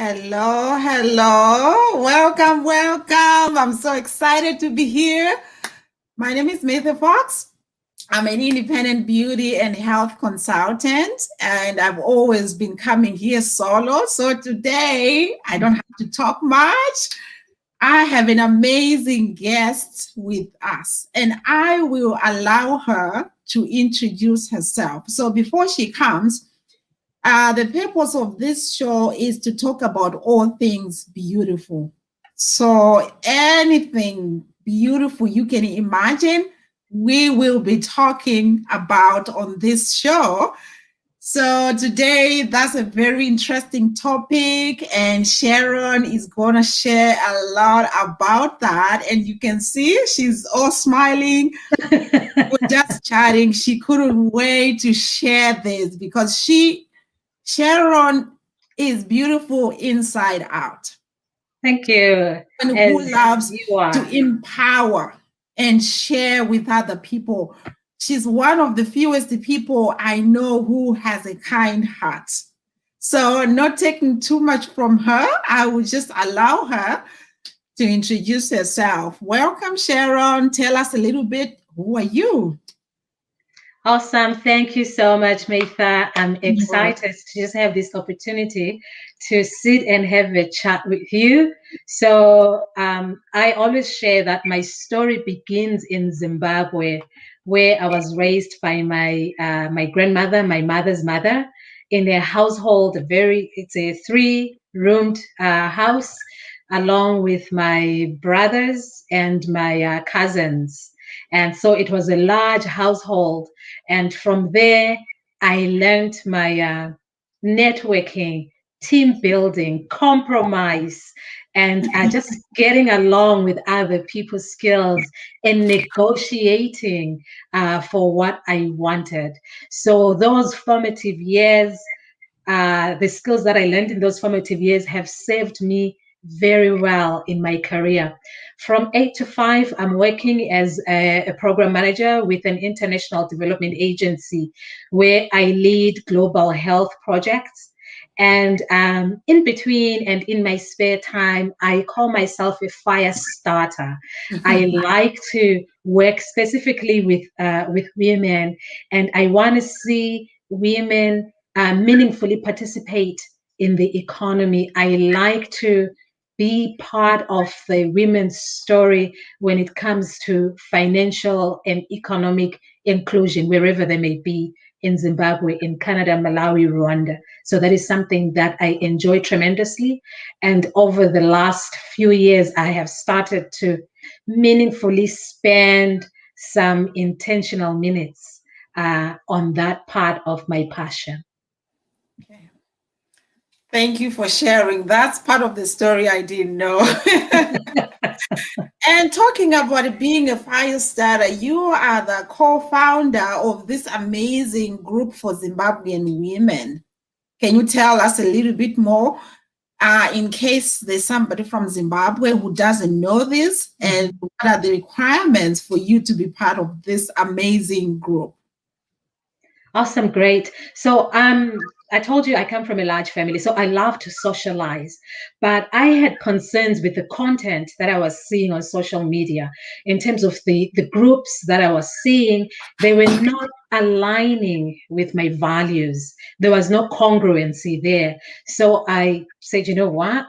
Hello, hello. Welcome, welcome. I'm so excited to be here. My name is Maytha Fox. I'm an independent beauty and health consultant, and I've always been coming here solo. So today, I don't have to talk much. I have an amazing guest with us, and I will allow her to introduce herself. So before she comes, the purpose of this show is to talk about all things beautiful. So, anything beautiful you can imagine, we will be talking about on this show. So, today, that's a very interesting topic, and Sharon is going to share a lot about that. And you can see she's all smiling. We're just chatting. She couldn't wait to share this because Sharon is beautiful inside out. Thank you. And As who loves you are. to empower and share with other people. She's one of the fewest people I know who has a kind heart. So, not taking too much from her, I will just allow her to introduce herself. Welcome, Sharon. Tell us a little bit, who are you? Awesome. Thank you so much, Maytha. I'm excited to just have this opportunity to sit and have a chat with you. So I always share that my story begins in Zimbabwe, where I was raised by my grandmother, my mother's mother, in a household. It's a three-roomed house, along with my brothers and my cousins. And so it was a large household. And from there, I learned my networking, team building, compromise, and just getting along with other people's skills and negotiating for what I wanted. So those formative years, the skills that I learned in those formative years have served me very well in my career. From 8 to 5, I'm working as a program manager with an international development agency where I lead global health projects. And in between and in my spare time, I call myself a fire starter. I like to work specifically with women, and I want to see women meaningfully participate in the economy. I like to be part of the women's story when it comes to financial and economic inclusion, wherever they may be in Zimbabwe, in Canada, Malawi, Rwanda. So that is something that I enjoy tremendously. And over the last few years, I have started to meaningfully spend some intentional minutes on that part of my passion. Okay. Thank you for sharing. That's part of the story I didn't know. And talking about being a fire starter, you are the co-founder of this amazing group for Zimbabwean women. Can you tell us a little bit more in case there's somebody from Zimbabwe who doesn't know this, and what are the requirements for you to be part of this amazing group? Awesome, great. So I told you I come from a large family, so I love to socialize. But I had concerns with the content that I was seeing on social media in terms of the groups that I was seeing. They were not aligning with my values. There was no congruency there. So I said, you know what?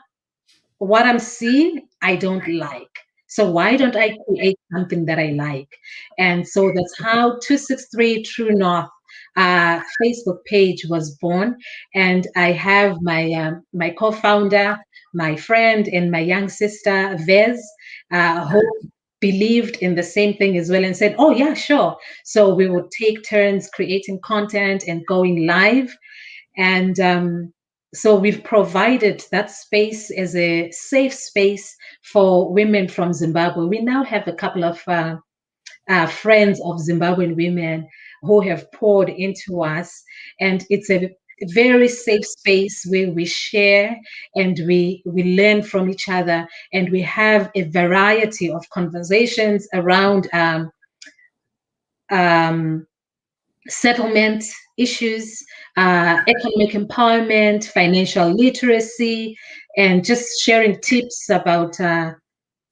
What I'm seeing, I don't like. So why don't I create something that I like? And so that's how 263 True North Facebook page was born. And I have my co-founder, my friend, and my young sister Vez, who believed in the same thing as well and said, "Oh yeah, sure." So we would take turns creating content and going live. And so we've provided that space as a safe space for women from Zimbabwe. We now have a couple of friends of Zimbabwean women who have poured into us, and it's a very safe space where we share and we learn from each other, and we have a variety of conversations around um, settlement issues, economic empowerment, financial literacy, and just sharing tips about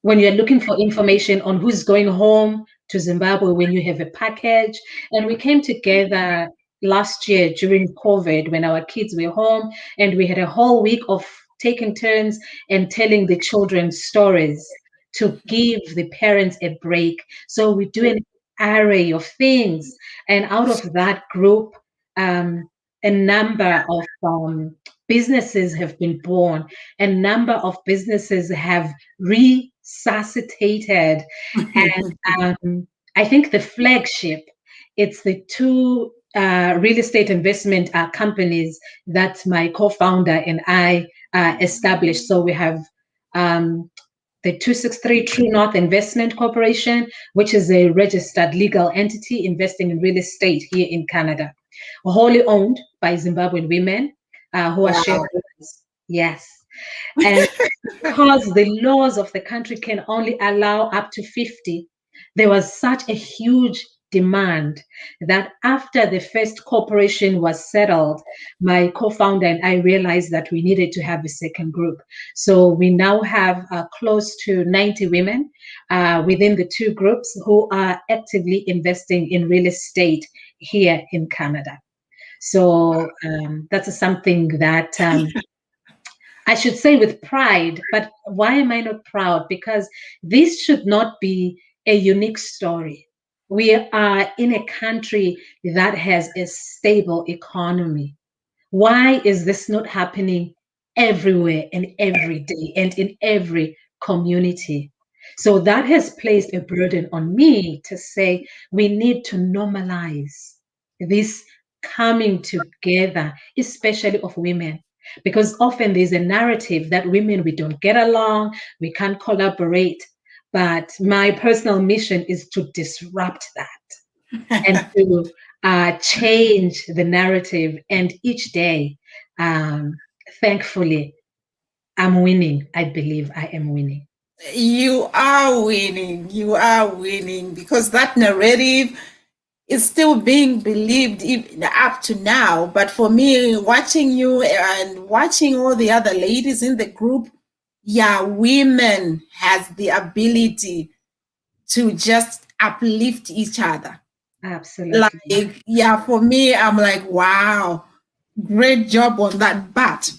when you're looking for information on who's going home to Zimbabwe when you have a package. And we came together last year during COVID when our kids were home, and we had a whole week of taking turns and telling the children stories to give the parents a break. So we do an array of things. And out of that group, a number of businesses have been born. A number of businesses have resuscitated. And I think the flagship, it's the two real estate investment companies that my co-founder and I established. So we have the 263 True North Investment Corporation, which is a registered legal entity investing in real estate here in Canada, wholly owned by Zimbabwean women who are Wow. shareholders. Yes. And because the laws of the country can only allow up to 50, there was such a huge demand that after the first corporation was settled, my co-founder and I realized that we needed to have a second group. So we now have close to 90 women within the two groups who are actively investing in real estate here in Canada. So that's something that I should say with pride, but why am I not proud? Because this should not be a unique story. We are in a country that has a stable economy. Why is this not happening everywhere and every day and in every community? So that has placed a burden on me to say we need to normalize this coming together, especially of women. Because often there's a narrative that women, we don't get along, we can't collaborate. But my personal mission is to disrupt that and to change the narrative. And each day, thankfully, I'm winning. I believe I am winning. You are winning. You are winning because that narrative is still being believed even up to now. But for me, watching you and watching all the other ladies in the group, yeah, women has the ability to just uplift each other. Absolutely. Like, yeah, for me, I'm like, wow, great job on that. But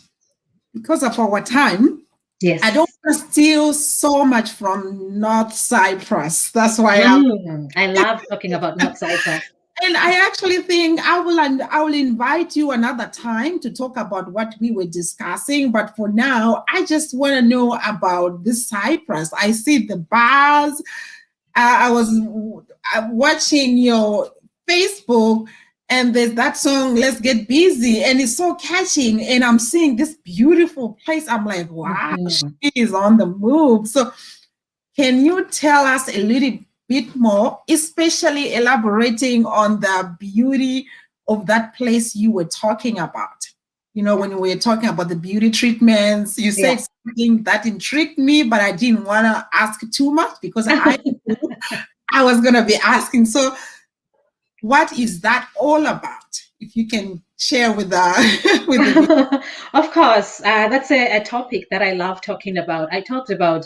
because of our time, I don't Yes. want to steal so much from North Cyprus. That's why I love talking about North Cyprus. and I actually think I will invite you another time to talk about what we were discussing. But for now, I just want to know about this Cyprus. I see the bars. I was watching your Facebook, and there's that song "Let's Get Busy," and it's so catching. And I'm seeing this beautiful place. I'm like, wow, Mhm. she is on the move. So, can you tell us a little bit more, especially elaborating on the beauty of that place you were talking about? You know, when we were talking about the beauty treatments, you Yeah. said something that intrigued me, but I didn't want to ask too much because I knew I was going to be asking. So, what is that all about? If you can share with the with the Of course, that's a topic that I love talking about. I talked about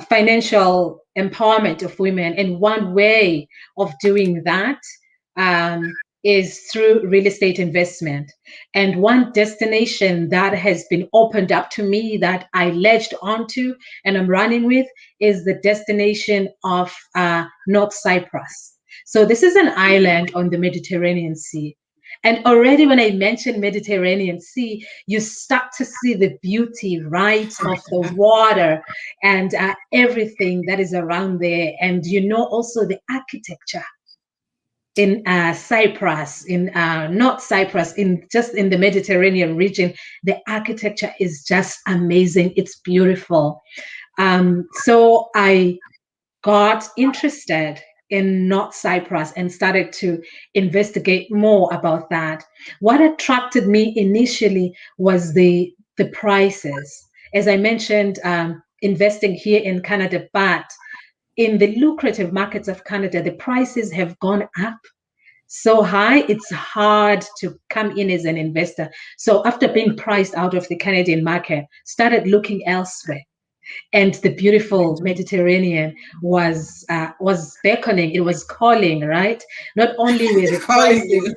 financial empowerment of women, and one way of doing that is through real estate investment. And one destination that has been opened up to me that I ledged onto and I'm running with is the destination of North Cyprus. So this is an island on the Mediterranean Sea. And already when I mention Mediterranean Sea, you start to see the beauty, right, of the water and everything that is around there. And you know also the architecture in Cyprus, in not Cyprus, in just in the Mediterranean region. The architecture is just amazing. It's beautiful. So I got interested in North Cyprus and started to investigate more about that. What attracted me initially was the prices. As I mentioned, investing here in Canada, but in the lucrative markets of Canada, the prices have gone up so high, it's hard to come in as an investor. So after being priced out of the Canadian market, started looking elsewhere, and the beautiful Mediterranean was beckoning. It was calling, right? Not only were the Calling prices you.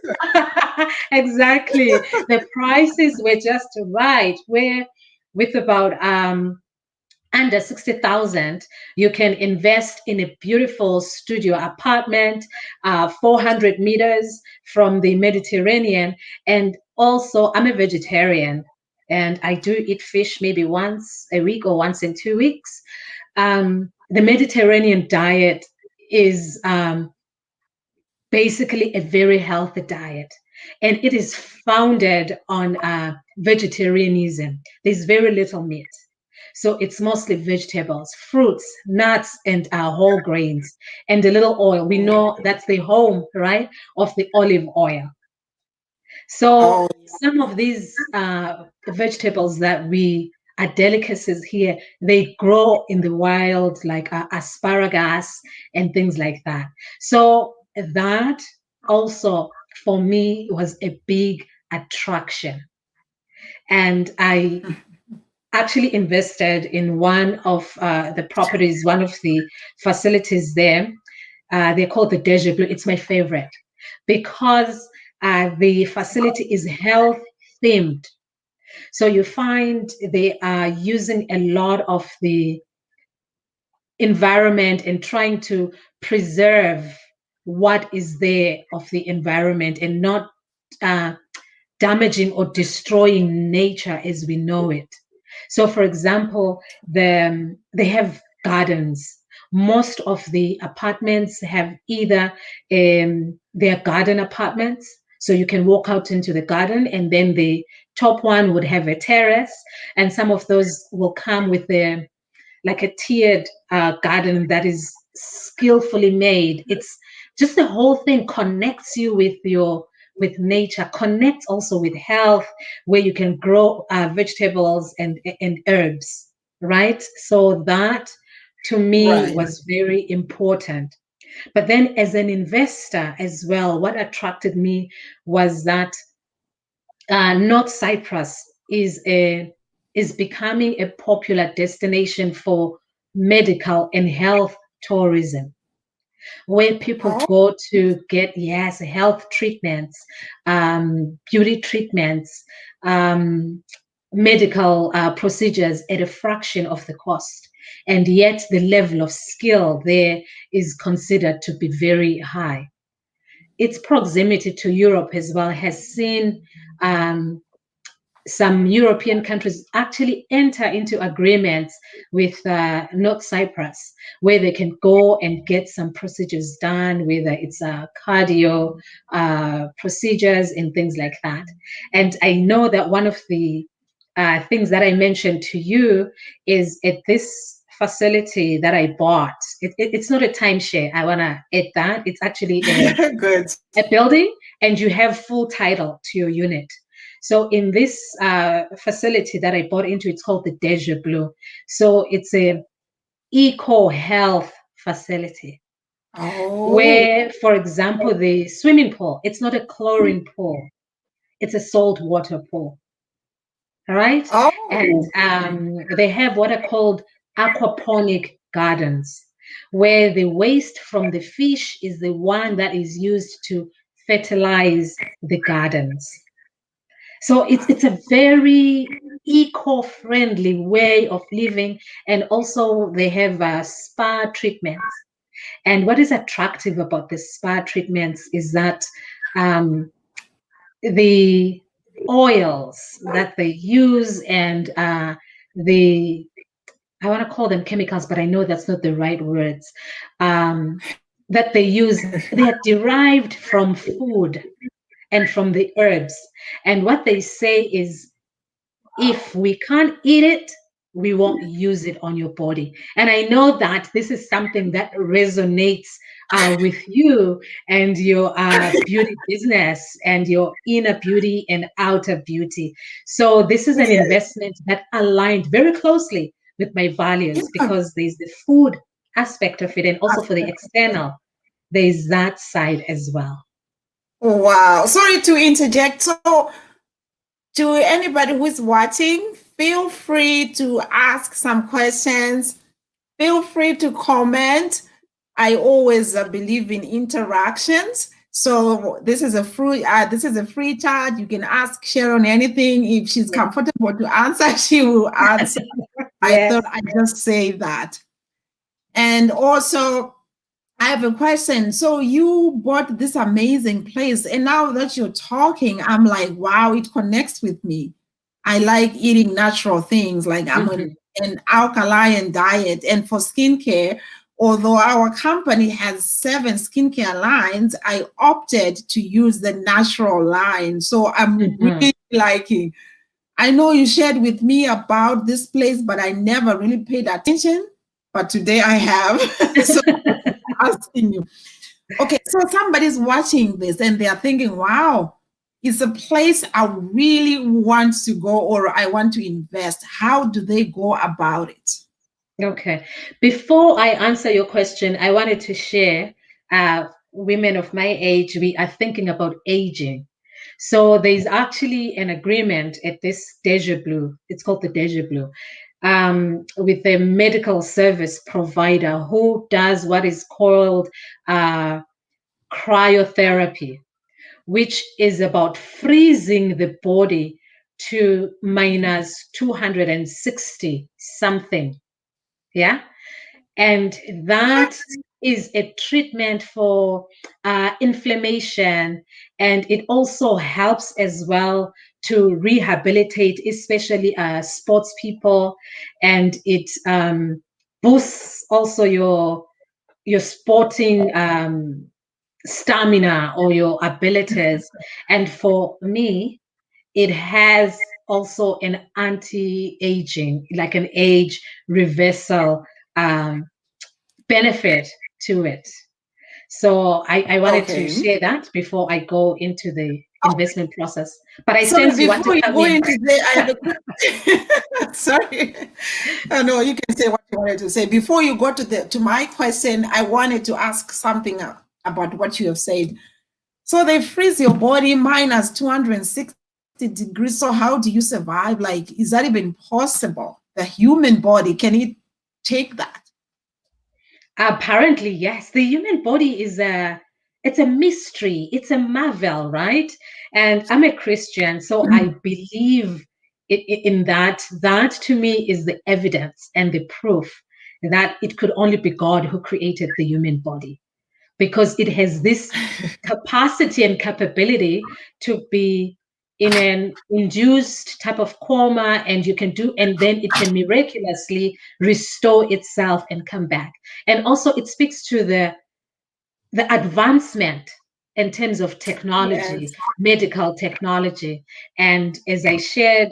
exactly, the prices were just right. Where with about under 60,000, you can invest in a beautiful studio apartment, 400 meters from the Mediterranean. And also, I'm a vegetarian and I do eat fish maybe once a week or once in 2 weeks. The Mediterranean diet is basically a very healthy diet, and it is founded on vegetarianism. There's very little meat. So it's mostly vegetables, fruits, nuts, and whole grains, and a little oil. We know that's the home, right, of the olive oil. So Oh, some of these vegetables that we are delicacies here, they grow in the wild, like asparagus and things like that. So that also for me was a big attraction. And I actually invested in one of the properties, one of the facilities there. They're called the Deja Blue. It's my favorite because the facility is health themed. So you find they are using a lot of the environment and trying to preserve what is there of the environment and not uh, damaging or destroying nature as we know it. So, for example, they have gardens. Most of the apartments have either they're garden apartments, so you can walk out into the garden, and then the top one would have a terrace, and some of those will come with a like a tiered garden that is skillfully made. It's just the whole thing connects you with your with nature, connects also with health, where you can grow vegetables and herbs, right? So that to me right. was very important. But then as an investor as well, what attracted me was that North Cyprus is becoming a popular destination for medical and health tourism, where people Oh, go to get yes health treatments, beauty treatments, um, medical procedures at a fraction of the cost, and yet the level of skill there is considered to be very high. Its proximity to Europe as well has seen um, some European countries actually enter into agreements with North Cyprus, where they can go and get some procedures done, whether it's cardio procedures and things like that. And I know that one of the things that I mentioned to you is at this facility that I bought. It's not a timeshare. I want to add that. It's actually good. a building, and you have full title to your unit. So in this facility that I bought into, it's called the Deja Blue. So it's a eco health facility Oh, where, for example, the swimming pool, it's not a chlorine pool, it's a salt water pool. All right. And oh, they have what are called aquaponic gardens, where the waste from the fish is the one that is used to fertilize the gardens. So it's a very eco-friendly way of living, and also they have spa treatments. And what is attractive about the spa treatments is that um, the oils that they use and the I want to call them chemicals, but I know that's not the right words. Um, that they use, they are derived from food and from the herbs. And what they say is if we can't eat it, we won't use it on your body. And I know that this is something that resonates with you and your beauty business and your inner beauty and outer beauty. So this is an yes. investment that aligned very closely with my values because there's the food aspect of it, and also for the external, there's that side as well. Wow. Sorry to interject. So, to anybody who is watching, feel free to ask some questions. Feel free to comment. I always believe in interactions. So this is a free chat. You can ask Sharon anything. If she's Yeah. comfortable to answer, she will answer. I thought Yes. I'd just say that. And also, I have a question. So you bought this amazing place, and now that you're talking, I'm like, wow, it connects with me. I like eating natural things. Like I'm on Mhm. an alkaline diet, and for skincare, although our company has 7 skincare lines, I opted to use the natural line. So I'm Mhm. really liking. I know you shared with me about this place, but I never really paid attention. But today I have. So asking you. Okay, so somebody's watching this and they are thinking, wow, it's a place I really want to go or I want to invest. How do they go about it? Okay. Before I answer your question, I wanted to share women of my age, we are thinking about aging. So there's actually an agreement at this Deja Blue, it's called the Deja Blue, with a medical service provider who does what is called uh, cryotherapy, which is about freezing the body to minus 260 something. Yeah. And What? that is a treatment for inflammation. And it also helps as well to rehabilitate, especially sports people. And it boosts also your sporting stamina or your abilities. And for me, it has also an anti-aging, like an age reversal um, benefit to it. So I wanted to Okay. share that before I go into the investment process. But I Sorry, sense you want to before you come go in. into the, I have a quick. Sorry, no, you can say what you wanted to say. Before you go to my question, I wanted to ask something about what you have said. So they freeze your body minus 260 degrees. So how do you survive? Like, is that even possible? The human body, can it take that? Apparently, yes. The human body is it's a mystery. It's a marvel, right? And I'm a Christian, so I believe in that. That to me is the evidence and the proof that it could only be God who created the human body, because it has this capacity and capability to be in an induced type of coma, and you can do, and then it can miraculously restore itself and come back. And also it speaks to the advancement in terms of technology, Yes. medical technology. And as I shared,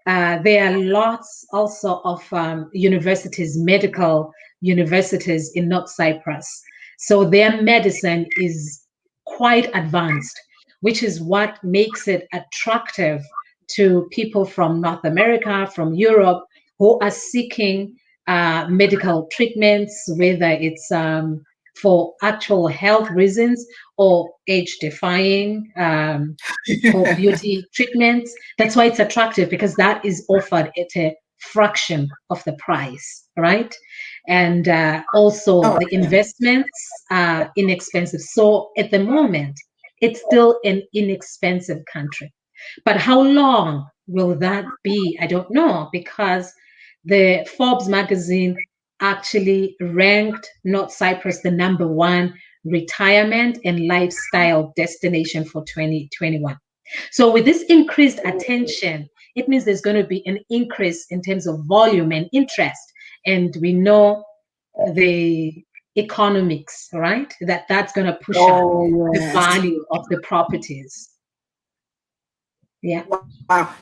there are lots also of universities, medical universities in North Cyprus. So their medicine is quite advanced, which is what makes it attractive to people from North America, from Europe, who are seeking medical treatments, whether it's for actual health reasons or age defying or beauty treatments. That's why it's attractive, because that is offered at a fraction of the price, right? And also Oh, the yeah. investments are inexpensive. So at the moment, it's still an inexpensive country. But how long will that be? I don't know, because the Forbes magazine actually ranked North Cyprus the number one retirement and lifestyle destination for 2021. So, with this increased attention, it means there's going to be an increase in terms of volume and interest. And we know the economics, right? That's going to push up Oh, the yes. value of the properties. Yeah. Wow.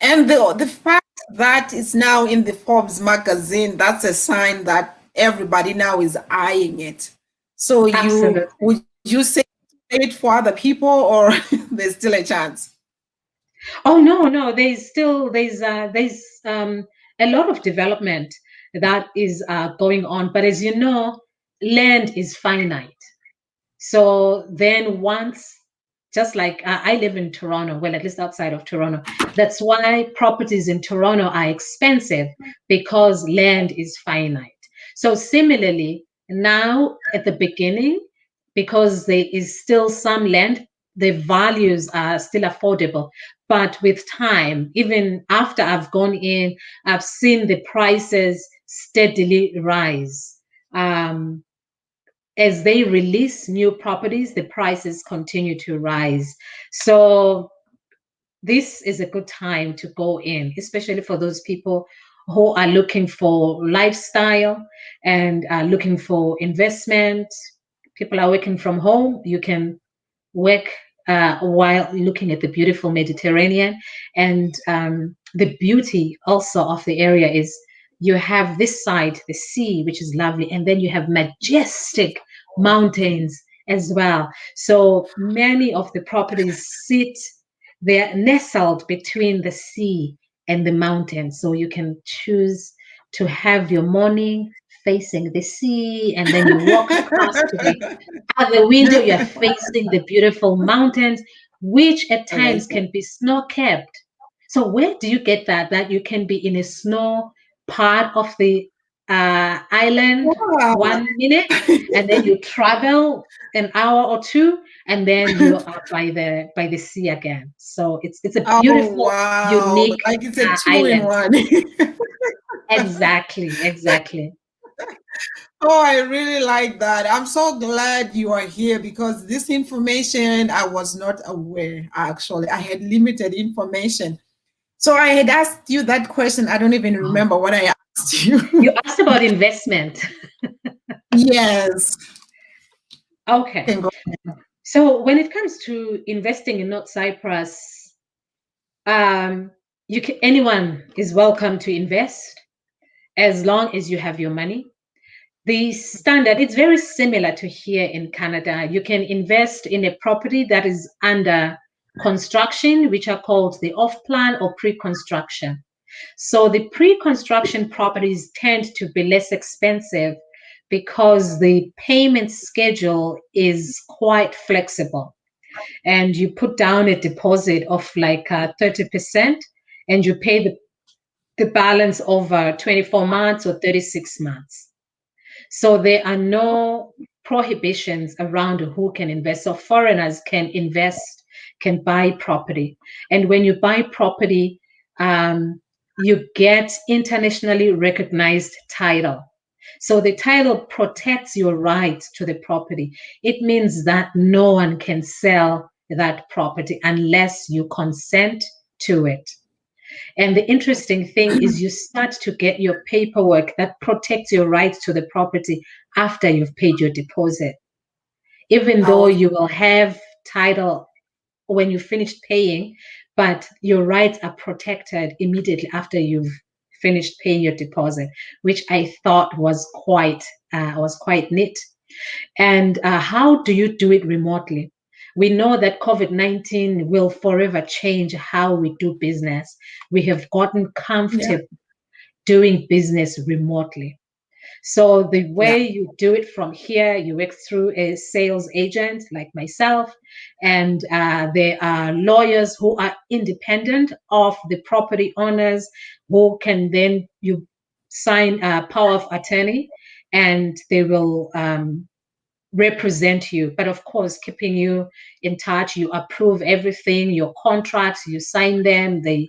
And the fact that it's now in the Forbes magazine, that's a sign that everybody now is eyeing it. So you Absolutely. would you say it for other people or there's still a chance? Oh no, no, there's a lot of development that is going on, but as you know, land is finite. So then once just like I live in Toronto, well, at least outside of Toronto. That's why properties in Toronto are expensive, because land is finite. So similarly, now at the beginning, because there is still some land, the values are still affordable. But with time, even after I've gone in, I've seen the prices steadily rise. As they release new properties, the prices continue to rise. So this is a good time to go in, especially for those people who are looking for lifestyle and are looking for investment. People are working from home. You can work while looking at the beautiful Mediterranean. And the beauty also of the area is you have this side, the sea, which is lovely, and then you have majestic mountains as well. So many of the properties sit, they're nestled between the sea and the mountains. So you can choose to have your morning facing the sea, and then you walk across to the at the window, you're facing the beautiful mountains, which at times Amazing. can be snow-capped. So where do you get that? That you can be in a snow part of the island Wow. 1 minute, and then you travel an hour or two, and then you are by the sea again. So it's a Oh, beautiful, wow. unique Like it's a island. two-in-one. Exactly, exactly. Oh, I really like that. I'm so glad you are here because this information I was not aware, actually. I had limited information. So I had asked you that question. I don't even Oh, remember what I asked you. you asked about investment. Yes. Okay. Can go. So when it comes to investing in North Cyprus, um, anyone is welcome to invest as long as you have your money. The standard, it's very similar to here in Canada. You can invest in a property that is under construction, which are called the off-plan or pre-construction. So the pre-construction properties tend to be less expensive because the payment schedule is quite flexible, and you put down a deposit of like 30%, and you pay the balance over 24 months or 36 months. So there are no prohibitions around who can invest. So foreigners can invest, can buy property. And when you buy property, you get internationally recognized title. So the title protects your right to the property. It means that no one can sell that property unless you consent to it. And the interesting thing is you start to get your paperwork that protects your right to the property after you've paid your deposit. Even though Oh, you will have title when you finish paying, but your rights are protected immediately after you've finished paying your deposit, which I thought was quite neat. And how do you do it remotely? We know that COVID-19 will forever change how we do business. We have gotten yeah. comfortable doing business remotely. So the Yeah. way you do it from here, you work through a sales agent like myself, and there are lawyers who are independent of the property owners, who can then you sign a power of attorney, and they will represent you, but of course keeping you in touch. You approve everything, your contracts, you sign them, they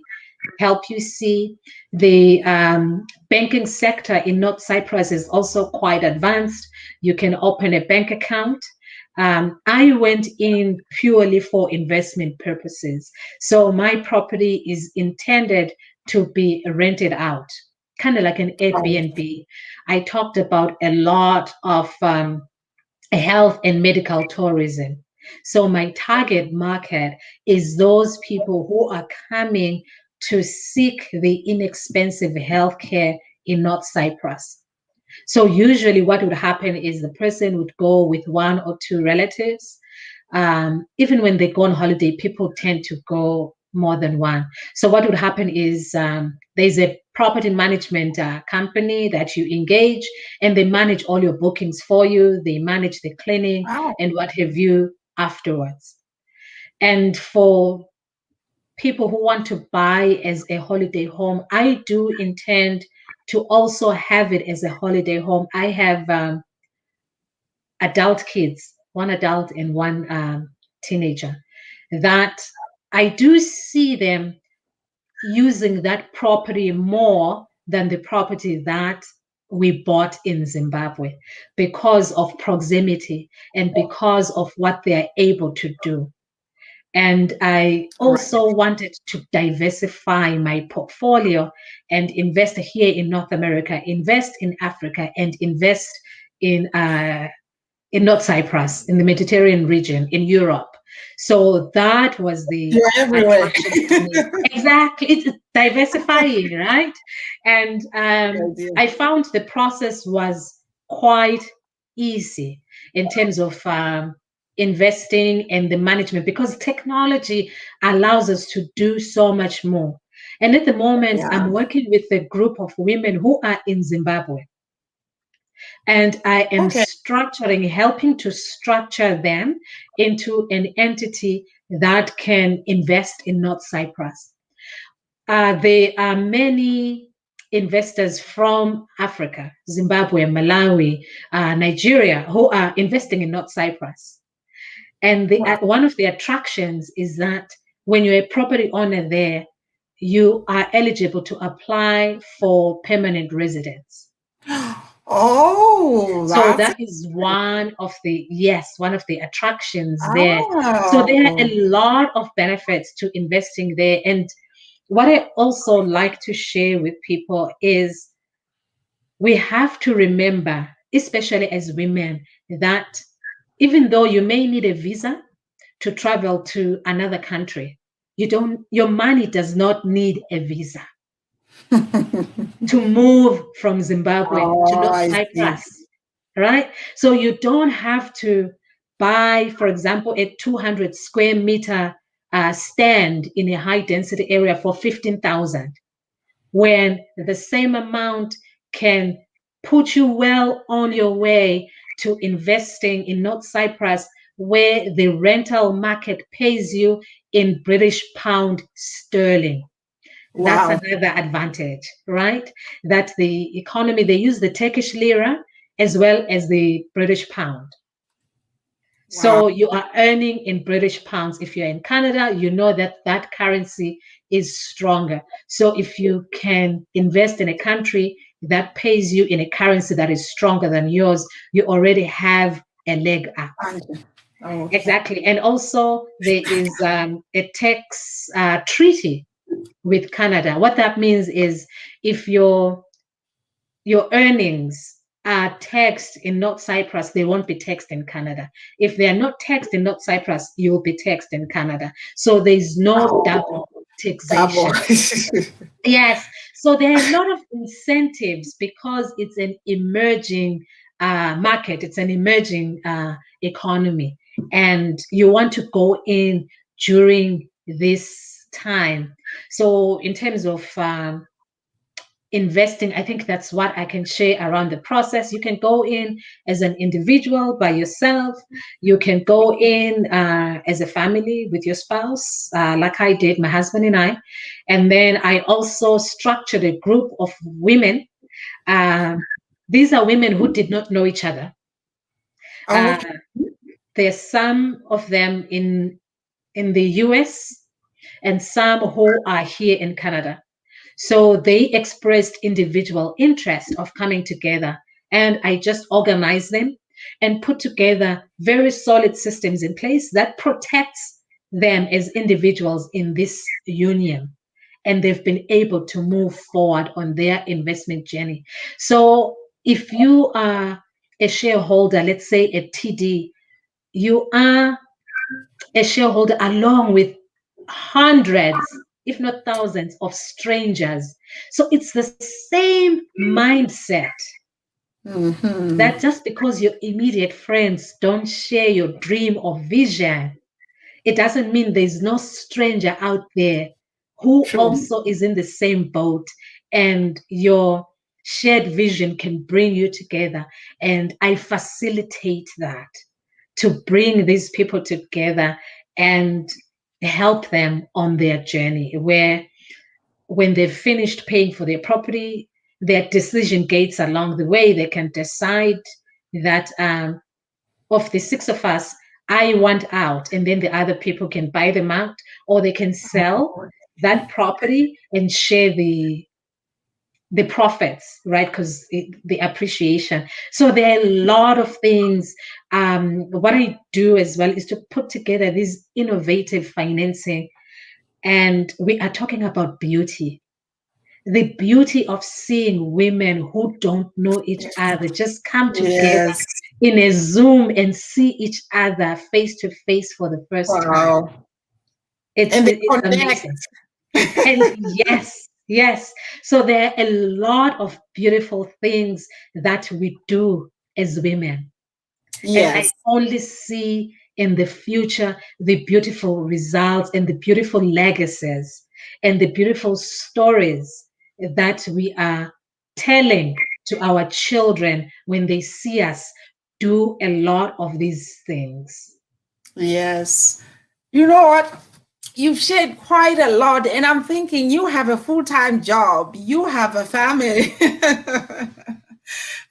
help you see. The banking sector in North Cyprus is also quite advanced. You can open a bank account. I went in purely for investment purposes, so my property is intended to be rented out, kind of like an Oh, Airbnb. I talked about a lot of health and medical tourism. So my target market is those people who are coming to seek the inexpensive healthcare in North Cyprus. So usually what would happen is the person would go with one or two relatives. Even when they go on holiday, people tend to go more than one. So what would happen is there's a property management company that you engage, and they manage all your bookings for you. They manage the cleaning wow. and what have you afterwards. And for people who want to buy as a holiday home, I do intend to also have it as a holiday home. I have adult kids, one adult and one teenager, that I do see them using that property more than the property that we bought in Zimbabwe because of proximity and because of what they are able to do. And I Right. also wanted to diversify my portfolio and invest here in North America, invest in Africa, and invest in North Cyprus, in the Mediterranean region, in Europe. So that was the You're everywhere. attraction for me. Exactly. It's diversifying, right? And Yes, yes. I found the process was quite easy in terms of investing and the management because technology allows us to do so much more. And at the moment, Yeah. I'm working with a group of women who are in Zimbabwe, and I am Okay. structuring, helping to structure them into an entity that can invest in North Cyprus. There are many investors from Africa, Zimbabwe, Malawi, Nigeria, who are investing in North Cyprus. And Wow. one of the attractions is that when you're a property owner there, you are eligible to apply for permanent residence. Oh, So that's that is one of the, yes, one of the attractions there. So there are a oh. lot of benefits to investing there. And what I also like to share with people is we have to remember, especially as women, that even though you may need a visa to travel to another country, your money does not need a visa to move from Zimbabwe to Oh, North I see. Cyprus, right? So you don't have to buy, for example, a 200 square meter stand in a high density area for 15,000 when the same amount can put you well on your way to investing in North Cyprus, where the rental market pays you in British pound sterling. That's Wow. another advantage, right? That the economy, they use the Turkish lira as well as the British pound. Wow. So you are earning in British pounds. If you're in Canada, you know that that currency is stronger. So if you can invest in a country that pays you in a currency that is stronger than yours, you already have a leg up. Okay. Exactly. And also, there is a tax treaty with Canada. What that means is if your earnings are taxed in North Cyprus, they won't be taxed in Canada. If they are not taxed in North Cyprus, you will be taxed in Canada. So there's no double Double. taxation. Yes. So there are a lot of incentives because it's an emerging market, it's an emerging economy, and you want to go in during this time. So, in terms of investing, I think that's what I can share around the process. You can go in as an individual by yourself, you can go in as a family with your spouse, like I did, my husband and I. And then I also structured a group of women. um, these are women who did not know each other. uh, Okay. there's some of them in the US and some who are here in Canada. So they expressed individual interest of coming together, and I just organized them and put together very solid systems in place that protects them as individuals in this union. And they've been able to move forward on their investment journey. So if you are a shareholder, let's say a TD, you are a shareholder along with hundreds, if not thousands, of strangers. So it's the same mindset Mm-hmm. that just because your immediate friends don't share your dream or vision, it doesn't mean there's no stranger out there who True. also is in the same boat, and your shared vision can bring you together. And I facilitate that to bring these people together. And help them on their journey, where when they've finished paying for their property, their decision gates along the way, they can decide that of the six of us, I want out, and then the other people can buy them out, or they can sell that property and share the profits, right? Because the appreciation. So there are a lot of things. What I do as well is to put together this innovative financing, and we are talking about beauty. The beauty of seeing women who don't know each other just come together Yes. in a Zoom and see each other face to face for the first time. Wow. It's And they it's connect. amazing. And yes, yes. So there are a lot of beautiful things that we do as women. And I Yes. only see in the future the beautiful results and the beautiful legacies and the beautiful stories that we are telling to our children when they see us do a lot of these things. Yes. You know what? You've shared quite a lot, and I'm thinking you have a full-time job, you have a family.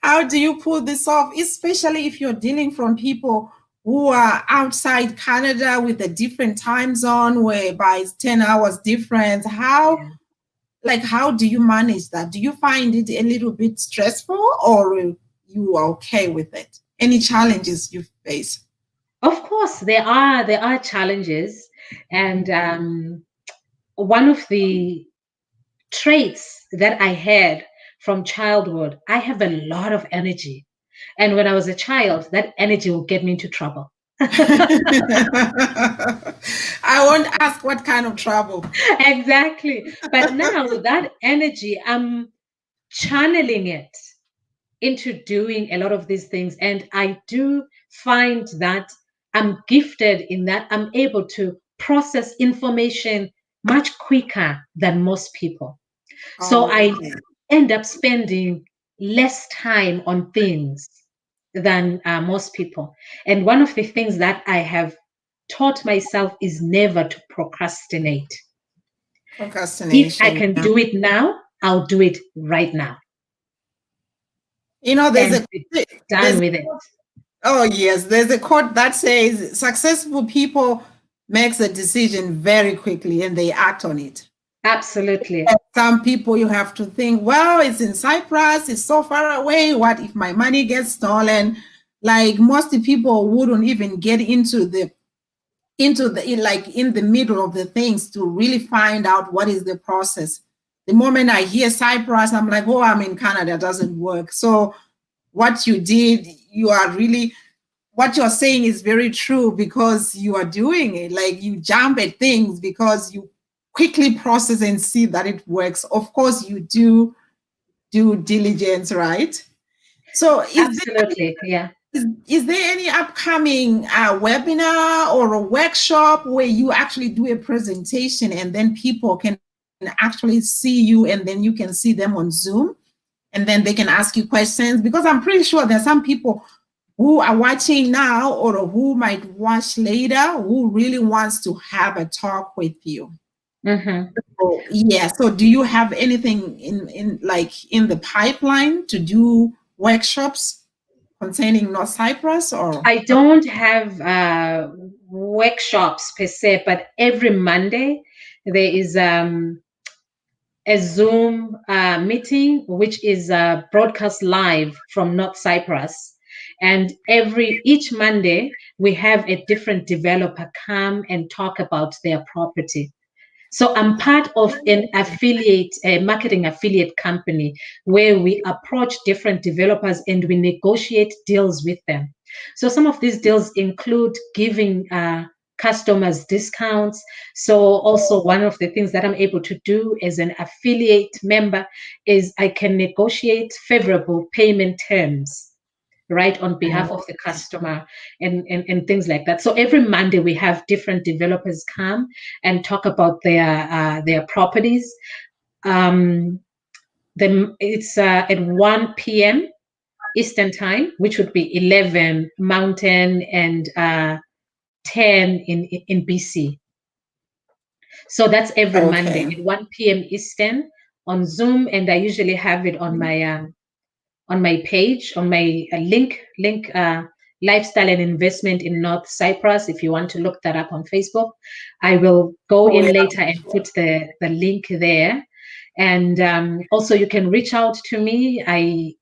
How do you pull this off, especially if you're dealing from people who are outside Canada with a different time zone, whereby it's 10 hours difference? Yeah. How do you manage that? Do you find it a little bit stressful, or you are okay with it? Any challenges you face? Of course, there are challenges, and one of the traits that I had from childhood, I have a lot of energy. And when I was a child, that energy will get me into trouble. I won't ask what kind of trouble. Exactly. But now that energy, I'm channeling it into doing a lot of these things. And I do find that I'm gifted in that I'm able to process information much quicker than most people. So Oh, I okay. end up spending less time on things than most people. And one of the things that I have taught myself is never to procrastinate. If I Procrastination. can Yeah. do it now, I'll do it right now You know, and be done there's with it. oh yes, there's a quote that says successful people makes a decision very quickly and they act on it. Absolutely. Some people you have to think, well, it's in Cyprus, it's so far away. What if my money gets stolen? Like most people wouldn't even get in the middle of the things to really find out what is the process. The moment I hear Cyprus, I'm like, oh, I'm in Canada, it doesn't work. So what you did, you are really what you're saying is very true because you are doing it. Like you jump at things because you quickly process and see that it works. Of course, you do due diligence, right? So Absolutely. Yeah. is there any upcoming webinar or a workshop where you actually do a presentation and then people can actually see you and then you can see them on Zoom and then they can ask you questions? Because I'm pretty sure there's some people who are watching now or who might watch later who really wants to have a talk with you. Hmm. So, yeah. So do you have anything in the pipeline to do workshops containing North Cyprus or? I don't have workshops per se, but every Monday there is a Zoom meeting, which is broadcast live from North Cyprus. And each Monday, we have a different developer come and talk about their property. So I'm part of an affiliate, a marketing affiliate company where we approach different developers and we negotiate deals with them. So some of these deals include giving customers discounts. So also one of the things that I'm able to do as an affiliate member is I can negotiate favorable payment terms, right, on behalf of the customer and things like that. So every Monday we have different developers come and talk about their properties. Um, it's at 1 p.m. Eastern time, which would be 11 Mountain and 10 in BC. So that's every Monday Okay. at 1 p.m. Eastern on Zoom, and I usually have it on my page, on my link lifestyle and investment in North Cyprus. If you want to look that up on Facebook, I will go Oh in yeah. later and put the link there. And also, you can reach out to me. I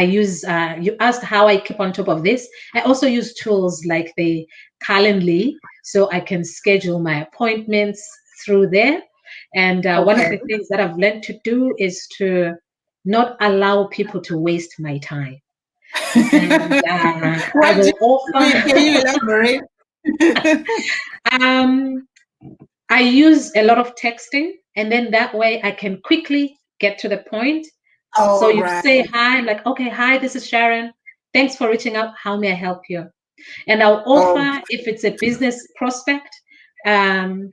use you asked how I keep on top of this. I also use tools like the Calendly, so I can schedule my appointments through there. And one of Okay. the things that I've learned to do is to not allow people to waste my time. And I What do will you mean? Can you offer. elaborate? um, I use a lot of texting, and then that way I can quickly get to the point. So All you say right. hi, I'm like, okay, hi, this is Sharon. Thanks for reaching out. How may I help you? And I'll Oh, offer, if it's a business prospect, um,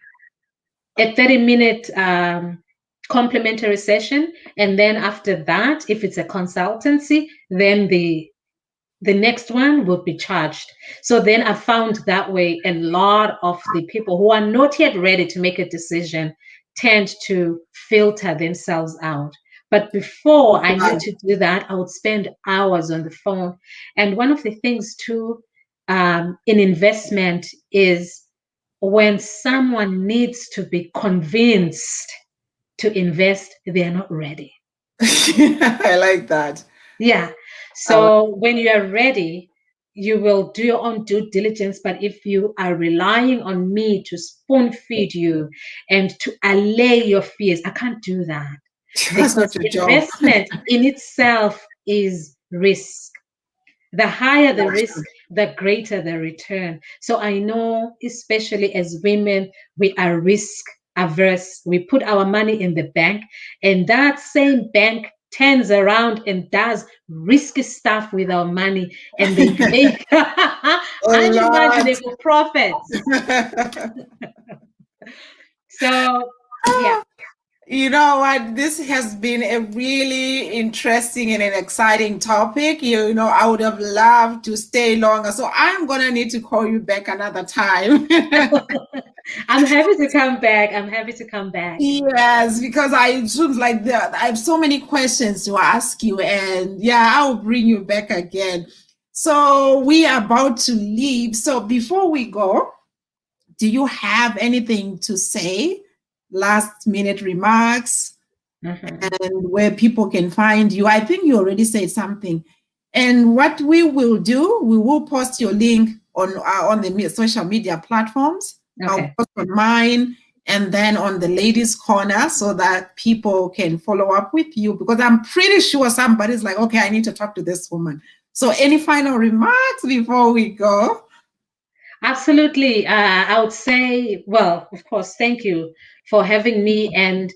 a 30-minute complimentary session. And then after that, if it's a consultancy, then the next one will be charged. So then I found that way a lot of the people who are not yet ready to make a decision tend to filter themselves out. But before I knew right. to do that, I would spend hours on the phone. And one of the things too in investment is when someone needs to be convinced to invest, they are not ready. I like that. Yeah. I like, So when you are ready, you will do your own due diligence. But if you are relying on me to spoon feed you and to allay your fears, I can't do that that's not because your job. investment in itself is risk. The higher the That's risk, the greater the return. So I know, especially as women, we are risk averse. We put our money in the bank, and that same bank turns around and does risky stuff with our money, and they true. make A lot. unimaginable profits. So, yeah. You know what? This has been a really interesting and an exciting topic. You know, I would have loved to stay longer. So I'm gonna need to call you back another time. I'm happy to come back. I'm happy to come back. Yes, because I should like I have so many questions to ask you, and yeah, I will bring you back again. So we are about to leave. So before we go, do you have anything to say? Last minute remarks Mhm. and where people can find you. I think you already said something. And what we will do, we will post your link on the social media platforms. I'll Okay. post on mine and then on the ladies' corner so that people can follow up with you because I'm pretty sure somebody's like, okay, I need to talk to this woman. So, any final remarks before we go? Absolutely. I would say, well, of course, thank you for having me. And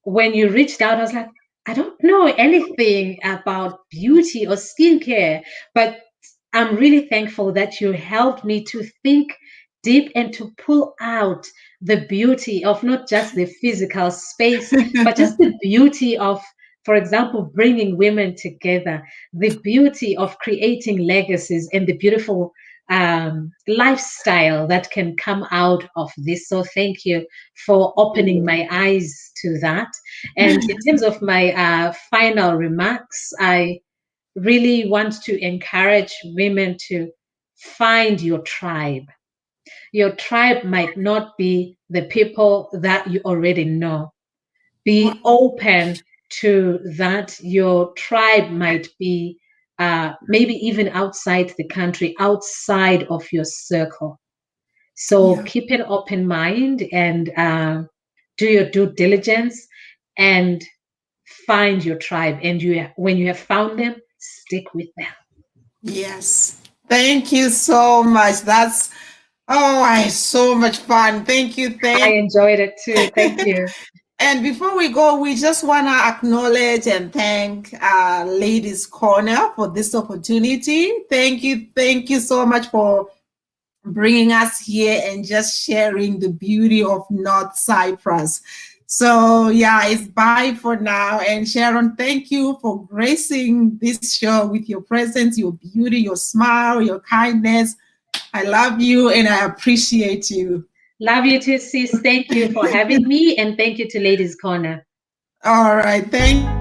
when you reached out, I was like, I don't know anything about beauty or skincare, but I'm really thankful that you helped me to think deep and to pull out the beauty of not just the physical space, but just the beauty of, for example, bringing women together, the beauty of creating legacies, and the beautiful lifestyle that can come out of this. So, thank you for opening my eyes to that. And in terms of my final remarks, I really want to encourage women to find your tribe. Your tribe might not be the people that you already know. Be open to that. Your tribe might be maybe even outside the country, outside of your circle. So Yeah. keep an open mind and do your due diligence and find your tribe. And when you have found them, stick with them. Yes. Thank you so much. Oh, I had so much fun. Thank you. I Thank enjoyed it too. Thank you. And before we go, we just want to acknowledge and thank Ladies Corner for this opportunity. Thank you. Thank you so much for bringing us here and just sharing the beauty of North Cyprus. So, yeah, it's bye for now. And Sharon, thank you for gracing this show with your presence, your beauty, your smile, your kindness. I love you and I appreciate you. Love you too, sis. Thank you for having me, and thank you to Ladies Corner. All right. Thank you.